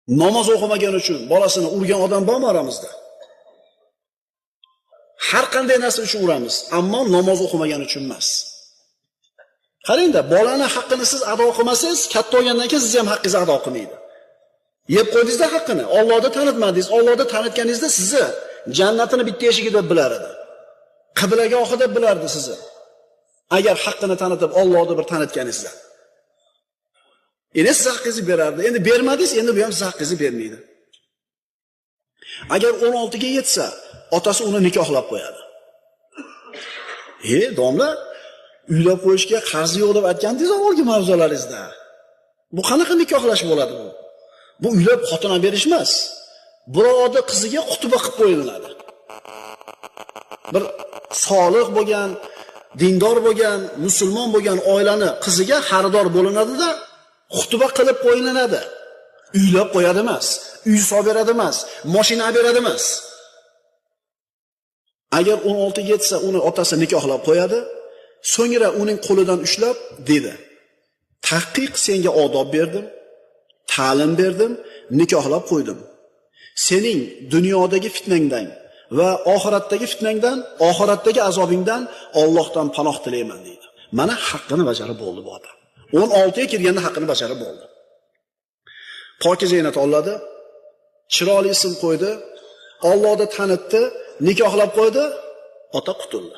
Namoz o'qimagan uchun bolasini urgan odam bormi oramizda? Har qanday narsa uchun uramiz, ammo namoz o'qimagan uchun emas. Qarangda, bolani haqqini siz ado qilmasangiz, katta bo'lgandan keyin siz ham haqqingizni ado qilmaydi. Yeb qo'ydingizda haqqini, Allohni tanitmadingiz. Allohni tanitganingizda sizni jannatini bitta eshigi deb bilar edi. Qiblaga oxi deb bilardi sizni. Agar haqqini tanitib Allohni bir tanitganingizda. Endi siz haqqingizni berardi. Endi bermadingiz, endi bu ham siz haqqingizni bermaydi. Agar 16 ga yetsa, otasi uni nikohlab qo'yadi. Domla, uylab qo'yishga qarzi yo'q deb aytgandingiz avvalgi mavzularingizda. Bu qanaqa nikohlash bo'ladi bu? Bu uylab xotin berish emas. Birovni qiziga xutba qilib qo'yiladi. Bir solih bo'lgan, dindor bo'lgan, musulmon bo'lgan oilani qiziga xaridor bo'linadi-da, xutba qilib qo'yiladi. Uylab qo'yadi emas, uy solib beradi emas, mashina beradi emas. Agar 16 ga yetsa, uni otasi nikohlab qo'yadi, so'ngra uning qo'lidan ushlab dedi: "Tahqiq senga odob berdim, ta'lim berdim, nikohlab qo'ydim. Sening dunyodagi fitnangdan va oxiratdagi fitnangdan, oxiratdagi azobingdan Allohdan panoh tilayman" dedi. Mana haqqini bajarib bo'ldi bu odam. 16 ga kirganda haqqini bajarib bo'ldi. Pokiza yana tanladi, chiroyli ism qo'ydi, Allohni tanitdi, nikohlab qo'ydi, ota qutuldi.